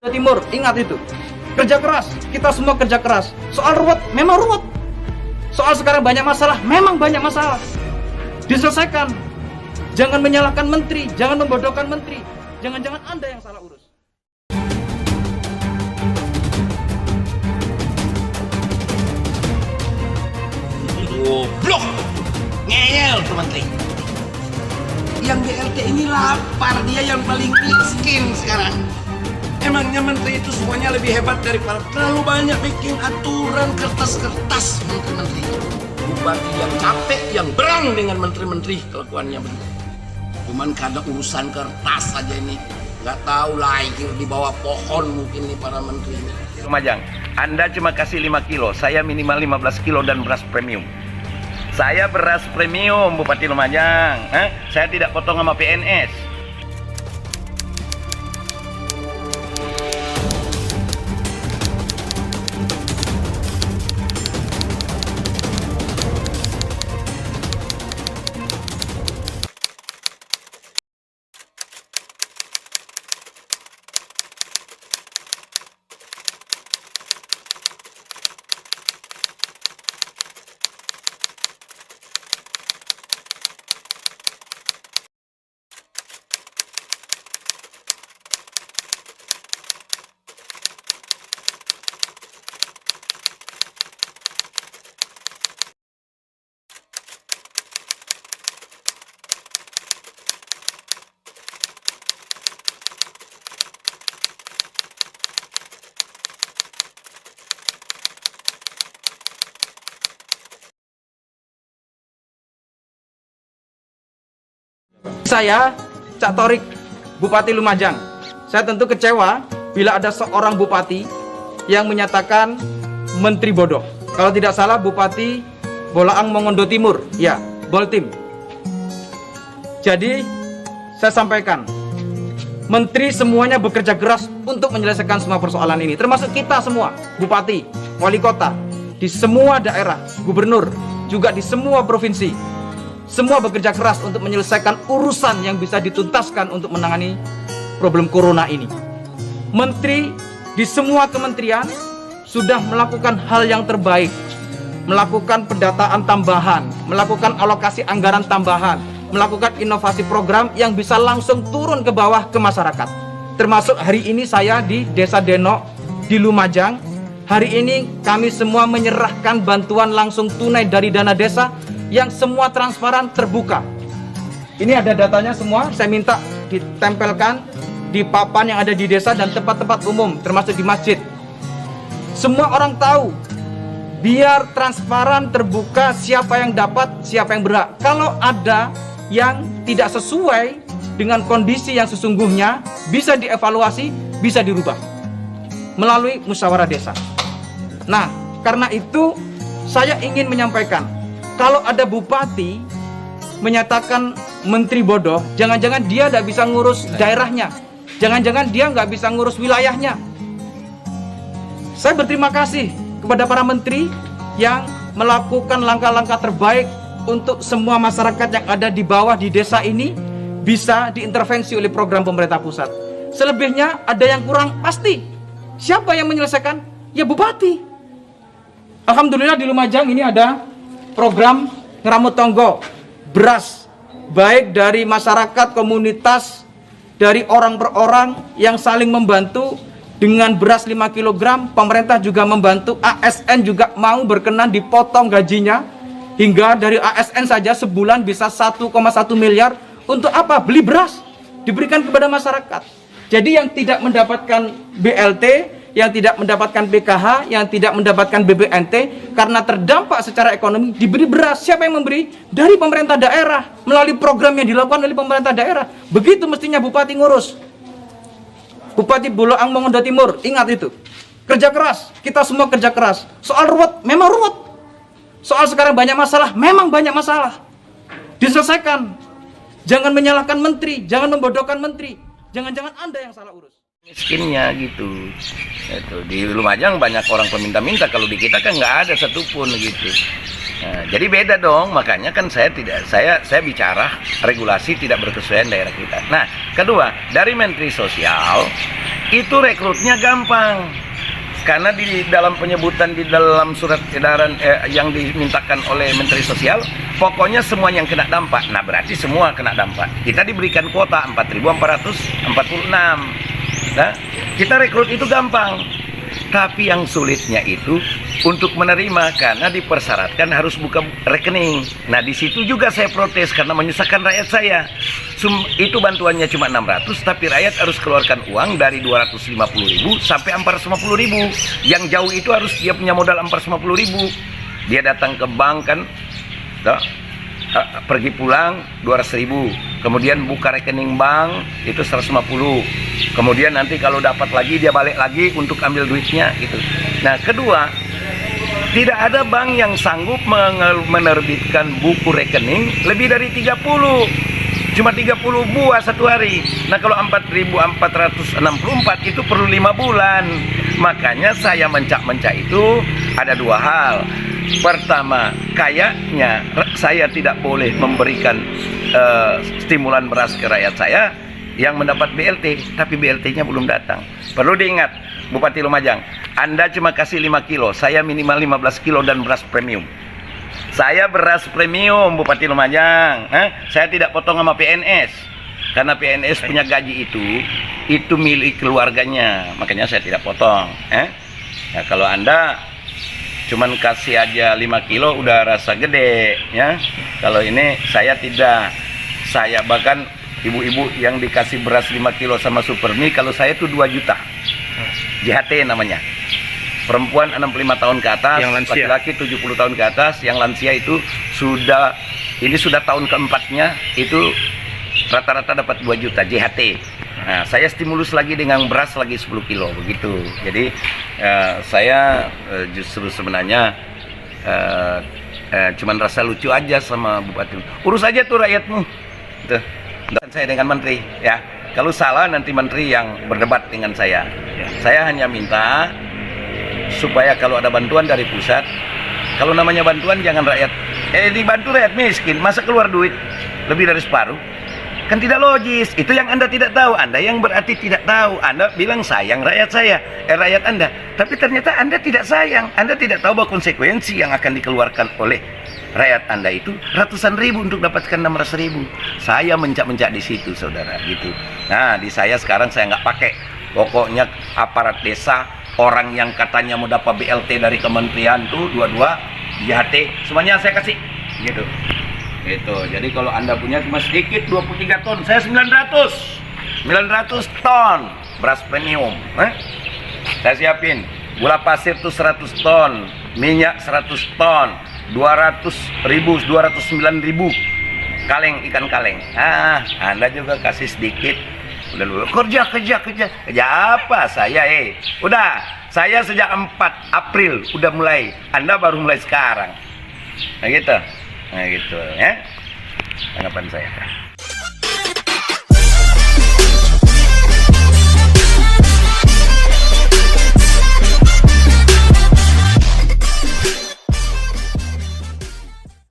Timur, ingat itu. Kerja keras, kita semua kerja keras. Soal ruwet, memang ruwet. Soal sekarang banyak masalah, memang banyak masalah. Diselesaikan. Jangan menyalahkan menteri, jangan membodohkan menteri. Jangan-jangan Anda yang salah urus. Goblok, ngeyel tuh menteri. Yang BLT ini lapar, dia yang paling miskin sekarang. Emangnya menteri itu semuanya lebih hebat daripada terlalu banyak bikin aturan kertas-kertas menteri-menteri. Bupati yang capek, yang berang dengan menteri-menteri kelakuannya begitu. Cuman karena urusan kertas saja ini, nggak tahu lahir di bawah pohon mungkin nih para menteri ini. Lumajang, Anda cuma kasih 5 kilo, saya minimal 15 kilo dan beras premium. Saya beras premium, Bupati Lumajang. Saya tidak potong sama PNS. Saya, Cak Torik, Bupati Lumajang. Saya tentu kecewa bila ada seorang bupati yang menyatakan menteri bodoh. Kalau tidak salah, Bupati Bolaang Mongondo Timur, ya, Boltim. Jadi, saya sampaikan, menteri semuanya bekerja keras untuk menyelesaikan semua persoalan ini, termasuk kita semua, bupati, wali kota, di semua daerah, gubernur, juga di semua provinsi. Semua bekerja keras untuk menyelesaikan urusan yang bisa dituntaskan untuk menangani problem corona ini. Menteri di semua kementerian sudah melakukan hal yang terbaik, melakukan pendataan tambahan, melakukan alokasi anggaran tambahan, melakukan inovasi program yang bisa langsung turun ke bawah ke masyarakat. Termasuk hari ini saya di Desa Denok di Lumajang. Hari ini kami semua menyerahkan bantuan langsung tunai dari dana desa yang semua transparan, terbuka. Ini ada datanya semua, saya minta ditempelkan di papan yang ada di desa dan tempat-tempat umum, termasuk di masjid. Semua orang tahu, biar transparan, terbuka, siapa yang dapat, siapa yang berhak. Kalau ada yang tidak sesuai dengan kondisi yang sesungguhnya, bisa dievaluasi, bisa dirubah melalui musyawarah desa. Nah, karena itu saya ingin menyampaikan, kalau ada bupati menyatakan menteri bodoh, jangan-jangan dia tidak bisa ngurus daerahnya, jangan-jangan dia nggak bisa ngurus wilayahnya. Saya berterima kasih kepada para menteri yang melakukan langkah-langkah terbaik untuk semua masyarakat yang ada di bawah di desa ini bisa diintervensi oleh program pemerintah pusat. Selebihnya ada yang kurang pasti. Siapa yang menyelesaikan? Ya bupati. Alhamdulillah di Lumajang ini ada program ngeramut tonggo beras, baik dari masyarakat, komunitas, dari orang per orang yang saling membantu dengan beras 5 kg. Pemerintah juga membantu, ASN juga mau berkenan dipotong gajinya, hingga dari ASN saja sebulan bisa 1,1 miliar. Untuk apa? Beli beras, diberikan kepada masyarakat. Jadi yang tidak mendapatkan BLT, yang tidak mendapatkan PKH, yang tidak mendapatkan BPNT karena terdampak secara ekonomi, diberi beras. Siapa yang memberi? Dari pemerintah daerah, melalui program yang dilakukan oleh pemerintah daerah. Begitu mestinya bupati ngurus. Bupati Bolaang Mongondo Timur, ingat itu. Kerja keras, kita semua kerja keras. Soal ruwet, memang ruwet. Soal sekarang banyak masalah, memang banyak masalah. Diselesaikan. Jangan menyalahkan menteri, jangan membodohkan menteri. Jangan-jangan Anda yang salah urus. Miskinnya gitu. Itu di Lumajang banyak orang peminta-minta, kalau di kita kan nggak ada satupun gitu. Nah, jadi beda dong, makanya kan saya bicara regulasi tidak berkesesuaian daerah kita. Nah, kedua, dari Menteri Sosial itu rekrutnya gampang. Karena di dalam penyebutan di dalam surat edaran yang dimintakan oleh Menteri Sosial, pokoknya semua yang kena dampak. Nah, berarti semua kena dampak. Kita diberikan kuota 4.446. Nah, kita rekrut itu gampang. Tapi yang sulitnya itu untuk menerima karena dipersyaratkan harus buka rekening. Nah, di situ juga saya protes karena menyusahkan rakyat saya. Itu bantuannya cuma 600, tapi rakyat harus keluarkan uang dari 250.000 sampai 450.000. Yang jauh itu harus dia punya modal 450.000. Dia datang ke bank kan, pergi pulang 200.000. Kemudian buka rekening bank itu 150. Kemudian nanti kalau dapat lagi dia balik lagi untuk ambil duitnya gitu. Nah, kedua, tidak ada bank yang sanggup menerbitkan buku rekening lebih dari 30. Cuma 30 buah satu hari. Nah, kalau 4.464 itu perlu 5 bulan. Makanya saya mencak-mencak itu ada dua hal. Pertama, kayaknya saya tidak boleh memberikan stimulan beras ke rakyat saya yang mendapat BLT, tapi BLT-nya belum datang. Perlu diingat, Bupati Lumajang, Anda cuma kasih 5 kilo, saya minimal 15 kilo dan beras premium. Saya beras premium, Bupati Lumajang. Saya tidak potong sama PNS. Karena PNS punya gaji itu milik keluarganya. Makanya saya tidak potong. Nah, kalau Anda cuman kasih aja 5 kilo udah rasa gede, ya. Kalau ini saya tidak. Saya bahkan ibu-ibu yang dikasih beras 5 kilo sama Supermi, kalau saya itu 2 juta. JHT namanya. Perempuan 65 tahun ke atas, laki-laki 70 tahun ke atas, yang lansia itu sudah tahun keempatnya, itu rata-rata dapat 2 juta JHT. Nah, saya stimulus lagi dengan beras lagi 10 kilo begitu. Jadi saya justru sebenarnya cuman rasa lucu aja sama Bupati. Urus aja tuh rakyatmu. Tuh. Dan saya dengan menteri, ya. Kalau salah nanti menteri yang berdebat dengan saya. Saya hanya minta supaya kalau ada bantuan dari pusat, kalau namanya bantuan jangan rakyat dibantu rakyat miskin, masa keluar duit lebih dari separuh? Kan tidak logis. Itu yang Anda tidak tahu. Anda yang berarti tidak tahu. Anda bilang sayang rakyat saya, rakyat Anda. Tapi ternyata Anda tidak sayang. Anda tidak tahu bahwa konsekuensi yang akan dikeluarkan oleh rakyat Anda itu ratusan ribu untuk dapatkan 600.000. Saya mencak-mencak di situ, saudara, gitu. Nah, di saya sekarang saya nggak pakai. Pokoknya aparat desa, orang yang katanya mau dapat BLT dari kementerian tuh dua-dua JHT, semuanya saya kasih, gitu. Gitu. Jadi kalau Anda punya cuma sedikit 23 ton, saya 900 ton beras premium. Saya siapin gula pasir tuh 100 ton, minyak 100 ton, 209.000 kaleng, ikan kaleng. Anda juga kasih sedikit. Udah dulu kerja apa saya udah, saya sejak 4 April udah mulai, Anda baru mulai sekarang. Nah gitu ya tanggapan saya.